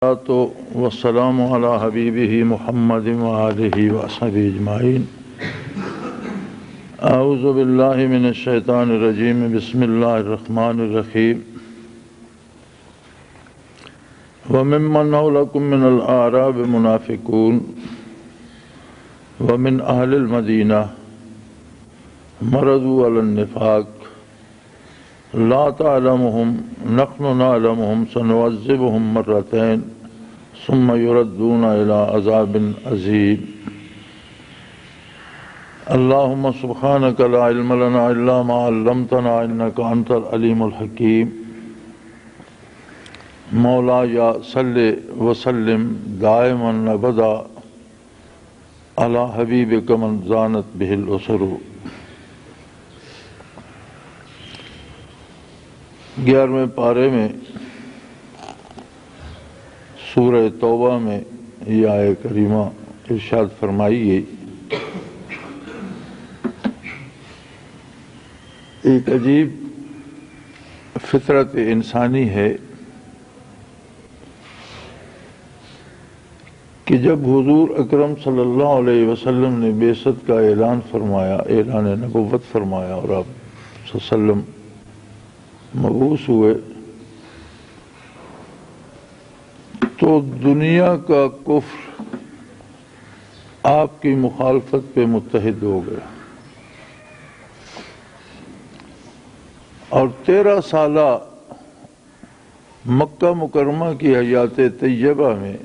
والسلام على حبیبہ محمد وآلہ وصحبہ اجمعین۔ اعوذ باللہ من الشیطان الرجیم، بسم اللہ الرحمن الرحیم۔ وممن حولکم من الاعراب منافقون ومن اہل المدینہ مرضوا علی النفاق لا تعلمهم نحن نعلمهم سنعذبهم مرتين ثم يردون إلى عذاب عظيم۔ اللهم سبحانك لا علم لنا إلا ما علمتنا إنك أنت العليم الحكيم۔ مولاي صل وسلم دائما أبدا على حبيبك من زانت به الأسر۔ 11ویں پارے میں سورہ توبہ میں یہ آیت کریمہ ارشاد فرمائی گئی۔ ایک عجیب فطرت انسانی ہے کہ جب حضور اکرم صلی اللہ علیہ وسلم نے بعثت کا اعلان فرمایا، اعلان نبوت فرمایا اور آپ صلی اللہ علیہ وسلم مبعوث ہوئے، تو دنیا کا کفر آپ کی مخالفت پہ متحد ہو گیا، اور 13 سالہ مکہ مکرمہ کی حیات طیبہ میں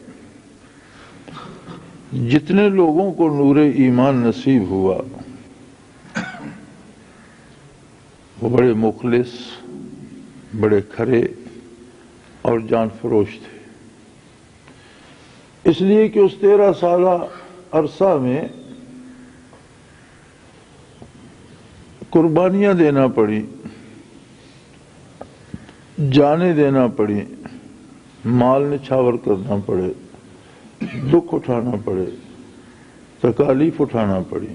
جتنے لوگوں کو نور ایمان نصیب ہوا وہ بڑے مخلص، بڑے کھرے اور جان فروش تھے، اس لیے کہ اس 13 سالہ عرصہ میں قربانیاں دینا پڑی، جانیں دینا پڑی، مال نچھاور کرنا پڑے، دکھ اٹھانا پڑے، تکالیف اٹھانا پڑی،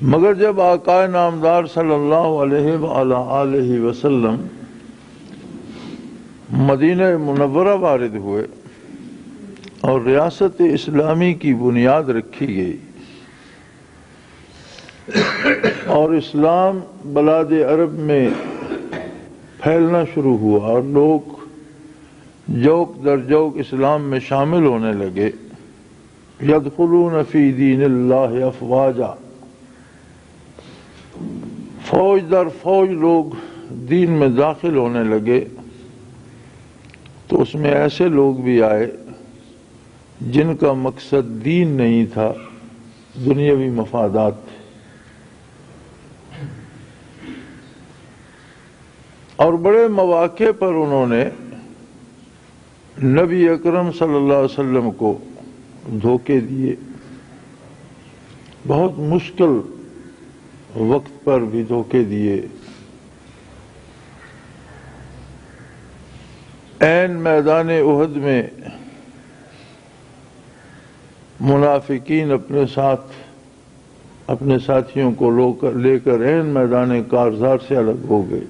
مگر جب آقا نامدار صلی اللہ علیہ وآلہ وسلم مدینہ منورہ وارد ہوئے اور ریاست اسلامی کی بنیاد رکھی گئی اور اسلام بلاد عرب میں پھیلنا شروع ہوا اور لوگ جوک در جوک اسلام میں شامل ہونے لگے، یدخلون فی دین اللہ افواجا، فوج در فوج لوگ دین میں داخل ہونے لگے، تو اس میں ایسے لوگ بھی آئے جن کا مقصد دین نہیں تھا، دنیاوی مفادات تھے، اور بڑے مواقع پر انہوں نے نبی اکرم صلی اللہ علیہ وسلم کو دھوکے دیے، بہت مشکل وقت پر بھی دھوکے دیے، عین میدان احد میں منافقین اپنے ساتھ اپنے ساتھیوں کو لے کر عین میدان کارزار سے الگ ہو گئے،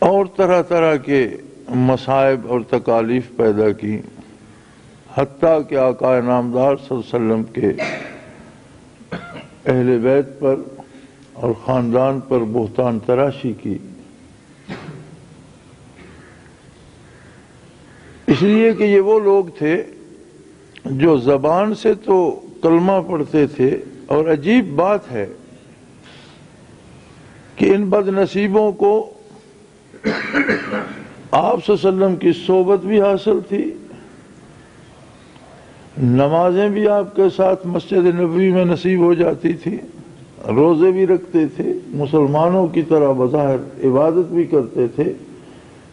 اور طرح طرح کے مصائب اور تکالیف پیدا کی، حتیٰ کہ آقا نامدار صلی اللہ علیہ وسلم کے اہل بیت پر اور خاندان پر بہتان تراشی کی، اس لیے کہ یہ وہ لوگ تھے جو زبان سے تو کلمہ پڑھتے تھے، اور عجیب بات ہے کہ ان بد نصیبوں کو آپ صلی اللہ علیہ وسلم کی صحبت بھی حاصل تھی، نمازیں بھی آپ کے ساتھ مسجد نبوی میں نصیب ہو جاتی تھی، روزے بھی رکھتے تھے، مسلمانوں کی طرح بظاہر عبادت بھی کرتے تھے،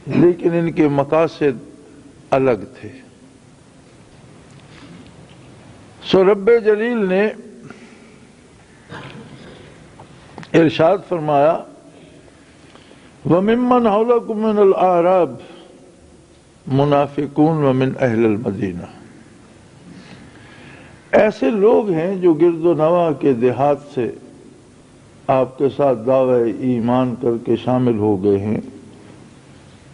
لیکن ان کے مقاصد الگ تھے۔ سو رب جلیل نے ارشاد فرمایا، وَمِمَّنْ حَوْلَكُم مِّنَ الْأَعْرَابِ مُنَافِقُونَ وَمِنْ أَهْلِ الْمَدِينَةِ، ایسے لوگ ہیں جو گرد و نواح کے دیہات سے آپ کے ساتھ دعوی ایمان کر کے شامل ہو گئے ہیں،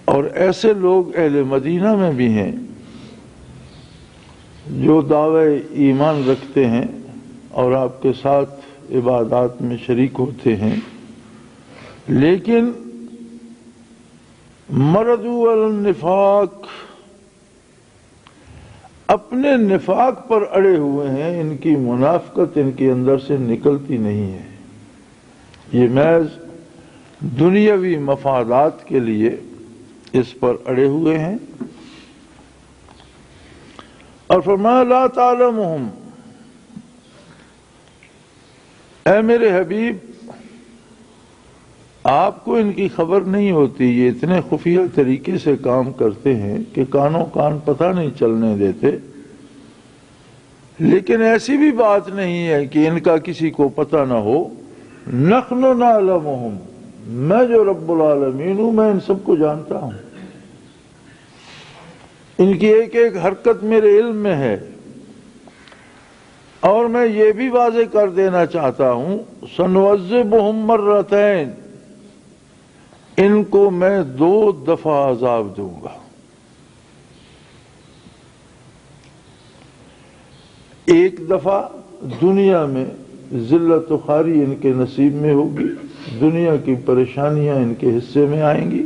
اور ایسے لوگ اہل مدینہ میں بھی ہیں جو دعوی ایمان رکھتے ہیں اور آپ کے ساتھ عبادات میں شریک ہوتے ہیں، لیکن مردوا علی النفاق، اپنے نفاق پر اڑے ہوئے ہیں، ان کی منافقت ان کے اندر سے نکلتی نہیں ہے، یہ محض دنیاوی مفادات کے لیے اس پر اڑے ہوئے ہیں۔ اور فرمایا لا تعلمہم، اے میرے حبیب آپ کو ان کی خبر نہیں ہوتی، یہ اتنے خفیہ طریقے سے کام کرتے ہیں کہ کانوں کان پتہ نہیں چلنے دیتے، لیکن ایسی بھی بات نہیں ہے کہ ان کا کسی کو پتہ نہ ہو۔ نحن نعلمہم، میں جو رب العالمین ہوں میں ان سب کو جانتا ہوں، ان کی ایک ایک حرکت میرے علم میں ہے، اور میں یہ بھی واضح کر دینا چاہتا ہوں سنعذبہم مرتین، ان کو میں 2 دفعہ عذاب دوں گا۔ ایک دفعہ دنیا میں ذلت و خواری ان کے نصیب میں ہوگی، دنیا کی پریشانیاں ان کے حصے میں آئیں گی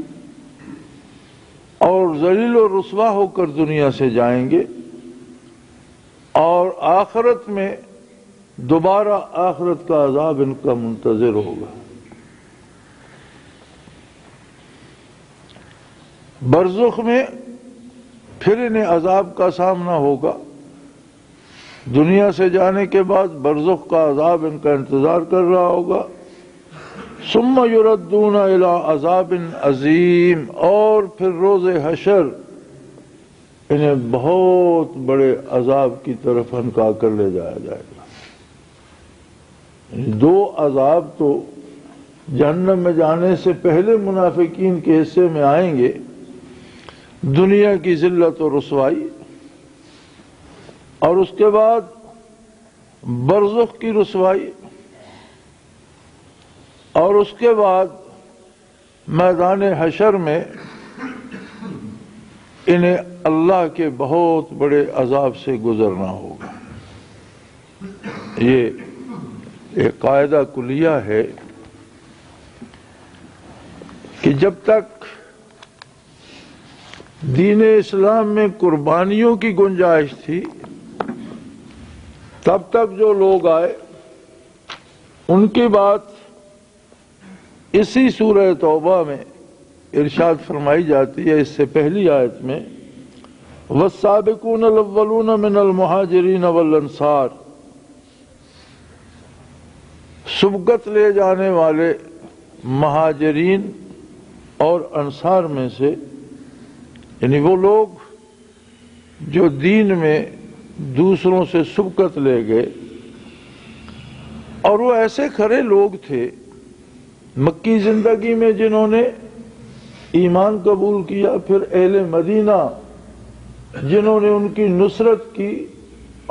اور ذلیل و رسوا ہو کر دنیا سے جائیں گے، اور آخرت میں دوبارہ آخرت کا عذاب ان کا منتظر ہوگا۔ برزخ میں پھر انہیں عذاب کا سامنا ہوگا، دنیا سے جانے کے بعد برزخ کا عذاب ان کا انتظار کر رہا ہوگا۔ ثم یردون الی عذاب عظیم، اور پھر روز حشر انہیں بہت بڑے عذاب کی طرف ہنکا کر لے جایا جائے گا۔ 2 عذاب تو جہنم میں جانے سے پہلے منافقین کے حصے میں آئیں گے، دنیا کی ذلت و رسوائی، اور اس کے بعد برزخ کی رسوائی، اور اس کے بعد میدان حشر میں انہیں اللہ کے بہت بڑے عذاب سے گزرنا ہوگا۔ یہ ایک قاعدہ کلیہ ہے کہ جب تک دین اسلام میں قربانیوں کی گنجائش تھی، تب تک جو لوگ آئے ان کی بات اسی سورہ توبہ میں ارشاد فرمائی جاتی ہے، اس سے پہلی آیت میں والسابقون الاولون من المہاجرین والانصار، سبقت لے جانے والے مہاجرین اور انصار میں سے، یعنی وہ لوگ جو دین میں دوسروں سے سبقت لے گئے، اور وہ ایسے کھڑے لوگ تھے مکی زندگی میں جنہوں نے ایمان قبول کیا، پھر اہل مدینہ جنہوں نے ان کی نصرت کی،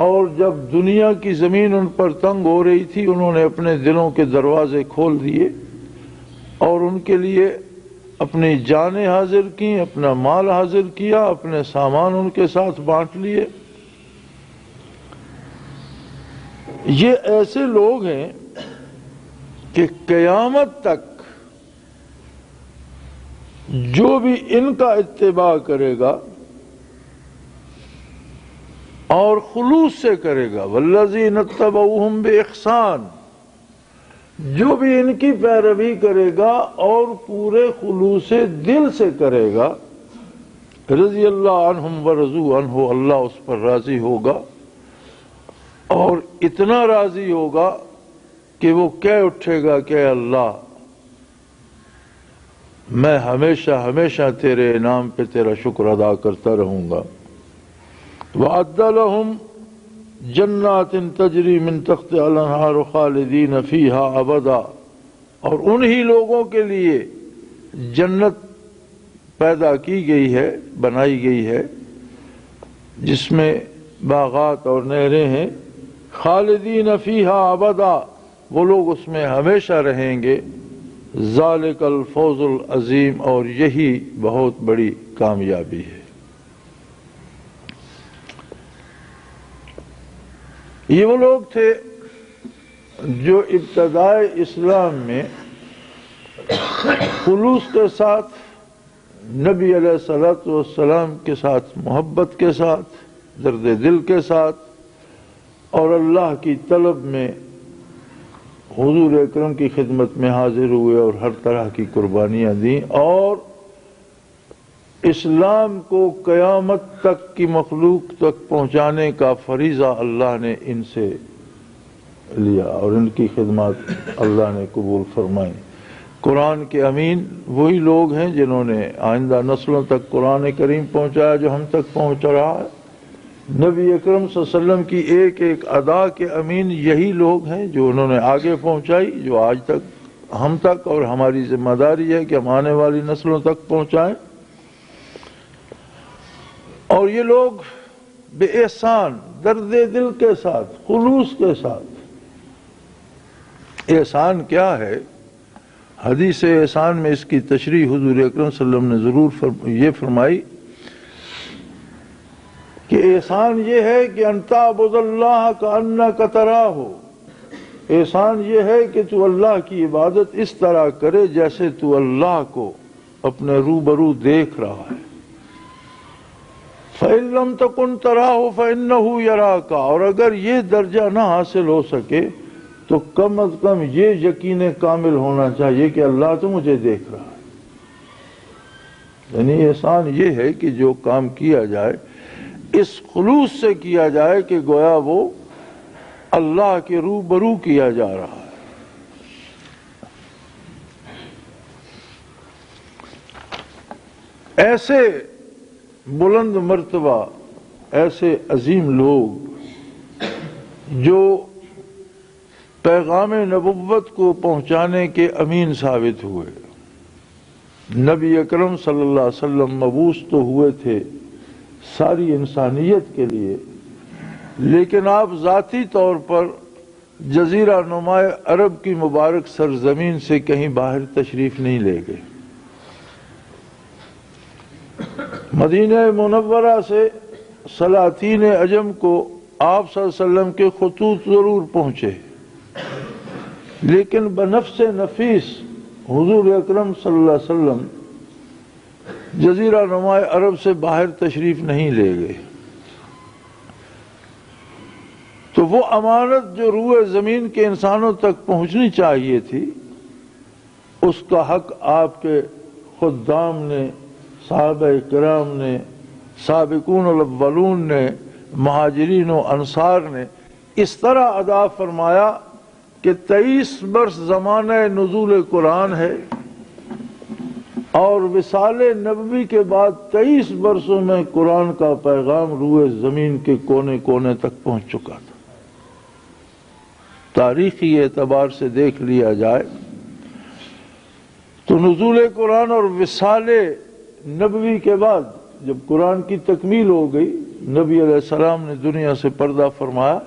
اور جب دنیا کی زمین ان پر تنگ ہو رہی تھی انہوں نے اپنے دلوں کے دروازے کھول دیے اور ان کے لیے اپنی جانیں حاضر کی، اپنا مال حاضر کیا، اپنے سامان ان کے ساتھ بانٹ لیے۔ یہ ایسے لوگ ہیں کہ قیامت تک جو بھی ان کا اتباع کرے گا اور خلوص سے کرے گا، والذین اتبعوہم بإحسان، جو بھی ان کی پیروی کرے گا اور پورے خلوص دل سے کرے گا، رضی اللہ عنہم ورضوا عنہ، اللہ اس پر راضی ہوگا، اور اتنا راضی ہوگا کہ وہ کہہ اٹھے گا کہ اللہ میں ہمیشہ ہمیشہ تیرے انعام پہ تیرا شکر ادا کرتا رہوں گا۔ وَأَعَدَّ لَهُمْ جَنَّاتٍ تَجْرِي مِن تَحْتِهَا الْأَنْهَارُ خَالِدِينَ فِيهَا أَبَدًا، اور انہی لوگوں کے لیے جنت پیدا کی گئی ہے، بنائی گئی ہے، جس میں باغات اور نہریں ہیں، خالدین فیہا ابدا، وہ لوگ اس میں ہمیشہ رہیں گے، ذالک الفوز العظیم، اور یہی بہت بڑی کامیابی ہے۔ یہ وہ لوگ تھے جو ابتدائے اسلام میں خلوص کے ساتھ نبی علیہ الصلوۃ والسلام کے ساتھ محبت کے ساتھ، درد دل کے ساتھ، اور اللہ کی طلب میں حضور اکرم کی خدمت میں حاضر ہوئے اور ہر طرح کی قربانیاں دیں، اور اسلام کو قیامت تک کی مخلوق تک پہنچانے کا فریضہ اللہ نے ان سے لیا اور ان کی خدمات اللہ نے قبول فرمائی۔ قرآن کے امین وہی لوگ ہیں جنہوں نے آئندہ نسلوں تک قرآن کریم پہنچایا جو ہم تک پہنچ رہا ہے۔ نبی اکرم صلی اللہ علیہ وسلم کی ایک ایک ادا کے امین یہی لوگ ہیں جو انہوں نے آگے پہنچائی، جو آج تک ہم تک، اور ہماری ذمہ داری ہے کہ ہم آنے والی نسلوں تک پہنچائیں۔ اور یہ لوگ بے احسان، درد دل کے ساتھ، خلوص کے ساتھ۔ احسان کیا ہے؟ حدیث احسان میں اس کی تشریح حضور اکرم صلی اللہ علیہ وسلم نے ضرور یہ فرمائی کہ احسان یہ ہے کہ ان تعبد اللہ کأنک تراہ، احسان یہ ہے کہ تو اللہ کی عبادت اس طرح کرے جیسے تو اللہ کو اپنے روبرو دیکھ رہا ہے۔ فَإِن لَمْ تَكُنْ تَرَاهُ فَإِنَّهُ يَرَاكَ، اور اگر یہ درجہ نہ حاصل ہو سکے تو کم از کم یہ یقین کامل ہونا چاہیے کہ اللہ تو مجھے دیکھ رہا ہے۔ یعنی احسان یہ ہے کہ جو کام کیا جائے اس خلوص سے کیا جائے کہ گویا وہ اللہ کے روبرو کیا جا رہا ہے۔ ایسے بلند مرتبہ، ایسے عظیم لوگ جو پیغام نبوت کو پہنچانے کے امین ثابت ہوئے۔ نبی اکرم صلی اللہ علیہ وسلم مبعوث تو ہوئے تھے ساری انسانیت کے لیے، لیکن آپ ذاتی طور پر جزیرہ نما عرب کی مبارک سرزمین سے کہیں باہر تشریف نہیں لے گئے۔ مدینہ منورہ سے سلاطین عجم کو آپ صلی اللہ علیہ وسلم کے خطوط ضرور پہنچے، لیکن بنفس نفیس حضور اکرم صلی اللہ علیہ وسلم جزیرہ نما عرب سے باہر تشریف نہیں لے گئے۔ تو وہ امانت جو روئے زمین کے انسانوں تک پہنچنی چاہیے تھی، اس کا حق آپ کے خدام نے، صحابہ کرام نے، سابقون الاولون نے، مہاجرین و انصار نے اس طرح ادا فرمایا کہ 23 برس زمانہ نزول قرآن ہے، اور وصال نبوی کے بعد 23 برسوں میں قرآن کا پیغام روئے زمین کے کونے کونے تک پہنچ چکا تھا۔ تاریخی اعتبار سے دیکھ لیا جائے تو نزول قرآن اور وصال نبوی کے بعد جب قرآن کی تکمیل ہو گئی، نبی علیہ السلام نے دنیا سے پردہ فرمایا،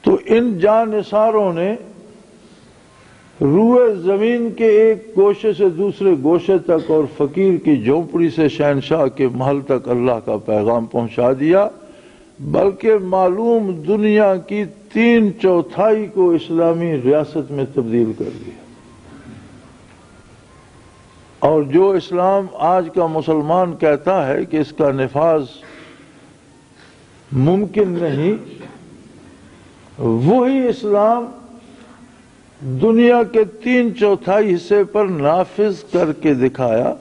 تو ان جان نثاروں نے روئے زمین کے ایک گوشے سے دوسرے گوشے تک اور فقیر کی جھونپڑی سے شہنشاہ کے محل تک اللہ کا پیغام پہنچا دیا، بلکہ معلوم دنیا کی 3/4 کو اسلامی ریاست میں تبدیل کر دیا۔ اور جو اسلام آج کا مسلمان کہتا ہے کہ اس کا نفاذ ممکن نہیں، وہی اسلام دنیا کے 3/4 حصے پر نافذ کر کے دکھایا،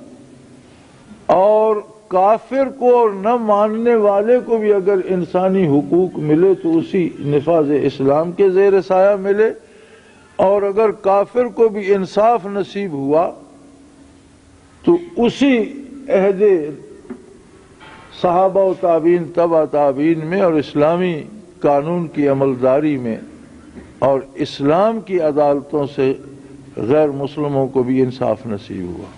اور کافر کو اور نہ ماننے والے کو بھی اگر انسانی حقوق ملے تو اسی نفاذ اسلام کے زیر سایہ ملے، اور اگر کافر کو بھی انصاف نصیب ہوا تو اسی عہد صحابہ و تابعین، تبع تابعین میں اور اسلامی قانون کی عملداری میں اور اسلام کی عدالتوں سے غیر مسلموں کو بھی انصاف نصیب ہوا۔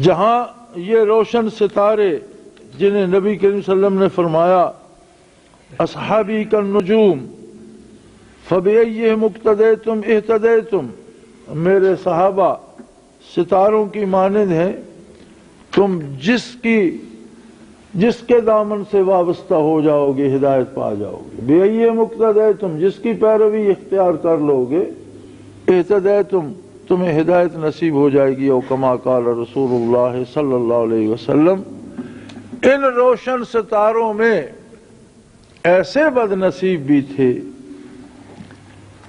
جہاں یہ روشن ستارے جنہیں نبی کریم صلی اللہ علیہ وسلم نے فرمایا اصحابی کالنجوم فبأیہم اقتدیتم اہتدیتم، میرے صحابہ ستاروں کی مانند ہیں، تم جس کے دامن سے وابستہ ہو جاؤ گے ہدایت پا جاؤ گے۔ بے مقتدی، تم جس کی پیروی اختیار کر لو گے اہتدی تمہیں ہدایت نصیب ہو جائے گی۔ او کما قال رسول اللہ صلی اللہ علیہ وسلم۔ ان روشن ستاروں میں ایسے بد نصیب بھی تھے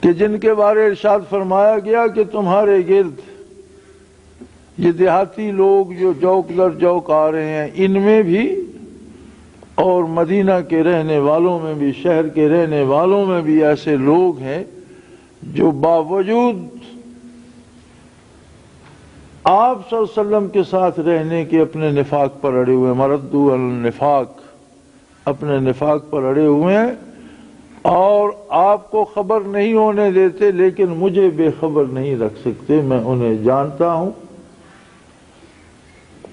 کہ جن کے بارے ارشاد فرمایا گیا کہ تمہارے گرد یہ دیہاتی لوگ جو جوک در جوک آ رہے ہیں، ان میں بھی اور مدینہ کے رہنے والوں میں بھی، شہر کے رہنے والوں میں بھی ایسے لوگ ہیں جو باوجود آپ صلی اللہ علیہ وسلم کے ساتھ رہنے کے اپنے نفاق پر اڑے ہوئے ہیں، مردو النفاق، اپنے نفاق پر اڑے ہوئے ہیں اور آپ کو خبر نہیں ہونے دیتے، لیکن مجھے بے خبر نہیں رکھ سکتے، میں انہیں جانتا ہوں۔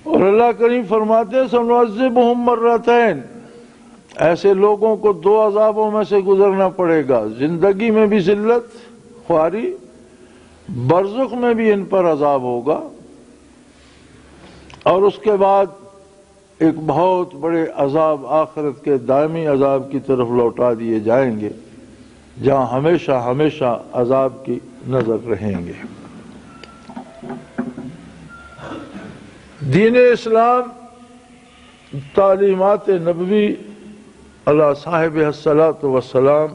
اور اللہ کریم فرماتے ہیں سنعذبہم مرتین، ایسے لوگوں کو دو عذابوں میں سے گزرنا پڑے گا، زندگی میں بھی ذلت خواری، برزخ میں بھی ان پر عذاب ہوگا، اور اس کے بعد ایک بہت بڑے عذاب آخرت کے دائمی عذاب کی طرف لوٹا دیے جائیں گے، جہاں ہمیشہ ہمیشہ عذاب کی نظر رہیں گے۔ دین اسلام تعلیمات نبوی علی صاحب الصلاۃ والسلام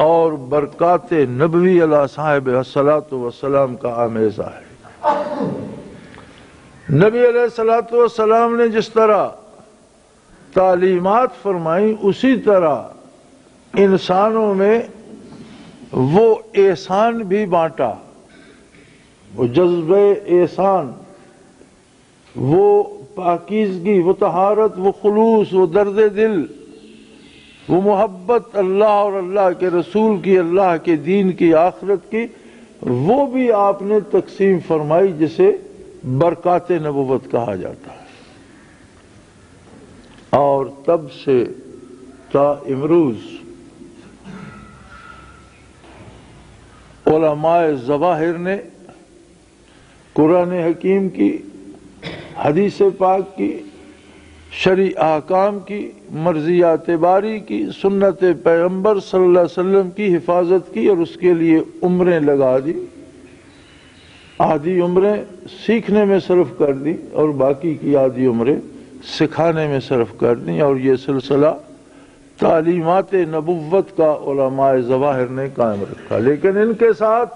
اور برکات نبوی علی صاحب الصلاۃ والسلام کا آمیزہ ہے۔ نبی علیہ الصلاۃ والسلام نے جس طرح تعلیمات فرمائیں، اسی طرح انسانوں میں وہ احسان بھی بانٹا، وہ جذبہ احسان، وہ پاکیزگی، وہ طہارت، وہ خلوص، وہ درد دل، وہ محبت اللہ اور اللہ کے رسول کی، اللہ کے دین کی، آخرت کی، وہ بھی آپ نے تقسیم فرمائی، جسے برکات نبوت کہا جاتا ہے۔ اور تب سے تا امروز علماء ظواہر نے قرآن حکیم کی، حدیث پاک کی، شرعی احکام کی، مرضیات باری کی، سنت پیغمبر صلی اللہ علیہ وسلم کی حفاظت کی، اور اس کے لیے عمریں لگا دی، آدھی عمریں سیکھنے میں صرف کر دی اور باقی کی آدھی عمریں سکھانے میں صرف کر دی، اور یہ سلسلہ تعلیمات نبوت کا علماء ظواہر نے قائم رکھا۔ لیکن ان کے ساتھ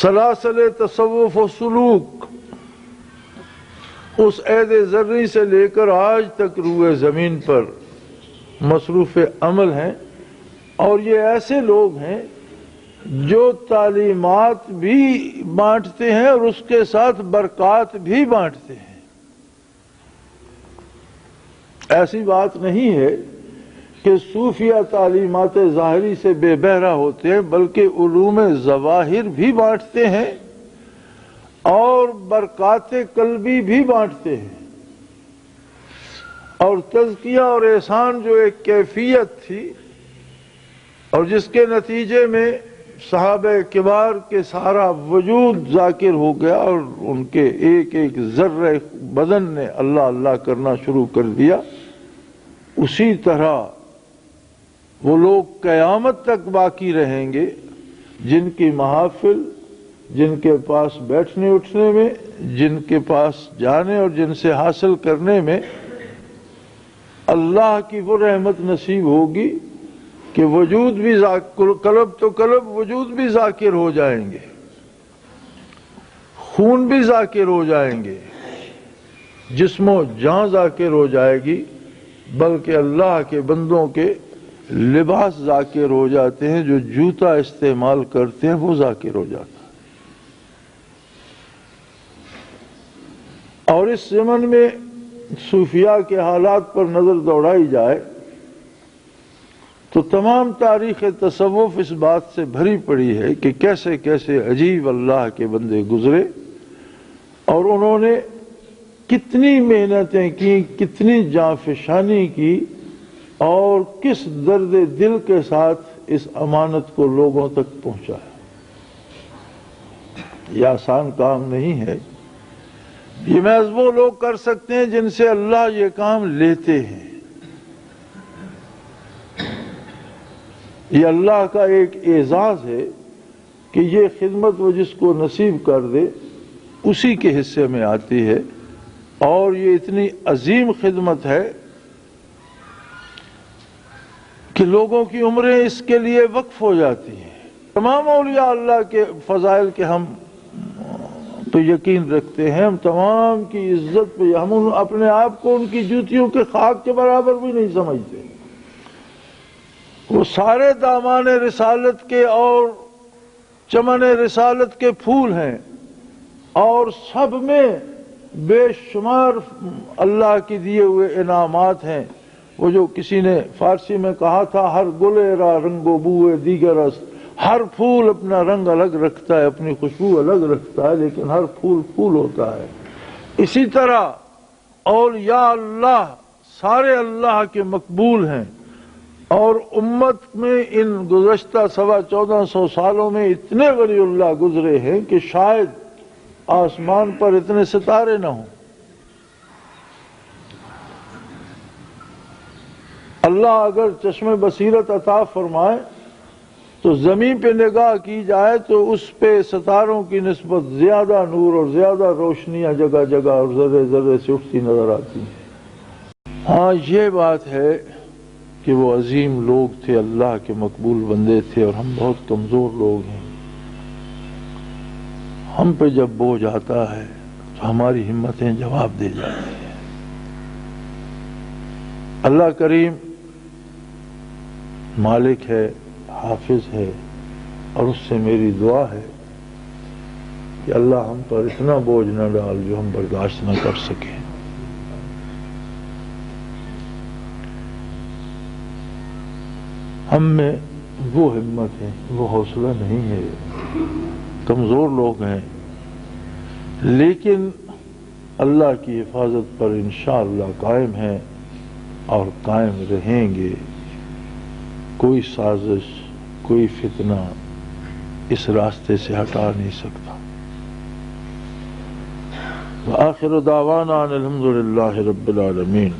سلاسل تصوف و سلوک اس عہد ذرّی سے لے کر آج تک روئے زمین پر مصروف عمل ہیں، اور یہ ایسے لوگ ہیں جو تعلیمات بھی بانٹتے ہیں اور اس کے ساتھ برکات بھی بانٹتے ہیں۔ ایسی بات نہیں ہے کہ صوفیہ تعلیمات ظاہری سے بے بہرہ ہوتے ہیں، بلکہ علوم ظواہر بھی بانٹتے ہیں اور برکات قلبی بھی بانٹتے ہیں۔ اور تزکیہ اور احسان جو ایک کیفیت تھی اور جس کے نتیجے میں صحابہ کبار کے سارا وجود ذاکر ہو گیا اور ان کے ایک ایک ذرہ بدن نے اللہ اللہ کرنا شروع کر دیا، اسی طرح وہ لوگ قیامت تک باقی رہیں گے جن کی محافل، جن کے پاس بیٹھنے اٹھنے میں، جن کے پاس جانے اور جن سے حاصل کرنے میں اللہ کی وہ رحمت نصیب ہوگی کہ وجود بھی قلب تو قلب وجود بھی ذاکر ہو جائیں گے، خون بھی ذاکر ہو جائیں گے، جسم و جان ذاکر ہو جائے گی، بلکہ اللہ کے بندوں کے لباس ذاکر ہو جاتے ہیں، جو جوتا استعمال کرتے ہیں وہ ذاکر ہو جاتا ہے۔ اور اس زمن میں صوفیاء کے حالات پر نظر دوڑائی جائے تو تمام تاریخ تصوف اس بات سے بھری پڑی ہے کہ کیسے کیسے عجیب اللہ کے بندے گزرے اور انہوں نے کتنی محنتیں کی، کتنی جانفشانی کی، اور کس درد دل کے ساتھ اس امانت کو لوگوں تک پہنچایا۔ یہ آسان کام نہیں ہے. یہ محض وہ لوگ کر سکتے ہیں جن سے اللہ یہ کام لیتے ہیں. یہ اللہ کا ایک اعزاز ہے کہ یہ خدمت وہ جس کو نصیب کر دے اسی کے حصے میں آتی ہے، اور یہ اتنی عظیم خدمت ہے کہ لوگوں کی عمریں اس کے لیے وقف ہو جاتی ہیں. تمام اولیاء اللہ کے فضائل کے ہم پہ یقین رکھتے ہیں، ہم تمام کی عزت پہ، ہم اپنے آپ کو ان کی جوتیوں کے خاک کے برابر بھی نہیں سمجھتے. وہ سارے دامان رسالت کے اور چمن رسالت کے پھول ہیں، اور سب میں بے شمار اللہ کی دیے ہوئے انعامات ہیں. وہ جو کسی نے فارسی میں کہا تھا، ہر گل را رنگ و بوئے دیگر است. ہر پھول اپنا رنگ الگ رکھتا ہے، اپنی خوشبو الگ رکھتا ہے، لیکن ہر پھول پھول ہوتا ہے. اسی طرح اولیاء اللہ سارے اللہ کے مقبول ہیں، اور امت میں ان گزشتہ 1450 سالوں میں اتنے ولی اللہ گزرے ہیں کہ شاید آسمان پر اتنے ستارے نہ ہوں. اللہ اگر چشم بصیرت عطا فرمائے تو زمین پہ نگاہ کی جائے تو اس پہ ستاروں کی نسبت زیادہ نور اور زیادہ روشنیاں جگہ جگہ اور ذرے ذرے سے اٹھتی نظر آتی ہیں. ہاں یہ بات ہے کہ وہ عظیم لوگ تھے، اللہ کے مقبول بندے تھے، اور ہم بہت کمزور لوگ ہیں. ہم پہ جب بوجھ آتا ہے تو ہماری ہمتیں جواب دے جاتی ہیں. اللہ کریم مالک ہے، حافظ ہے، اور اس سے میری دعا ہے کہ اللہ ہم پر اتنا بوجھ نہ ڈال جو ہم برداشت نہ کر سکیں. ہم میں وہ ہمت ہے، وہ حوصلہ نہیں ہے، کمزور لوگ ہیں، لیکن اللہ کی حفاظت پر انشاءاللہ قائم ہیں اور قائم رہیں گے. کوئی سازش، کوئی فتنہ اس راستے سے ہٹا نہیں سکتا. وآخر دعوانا الحمدللہ رب العالمین.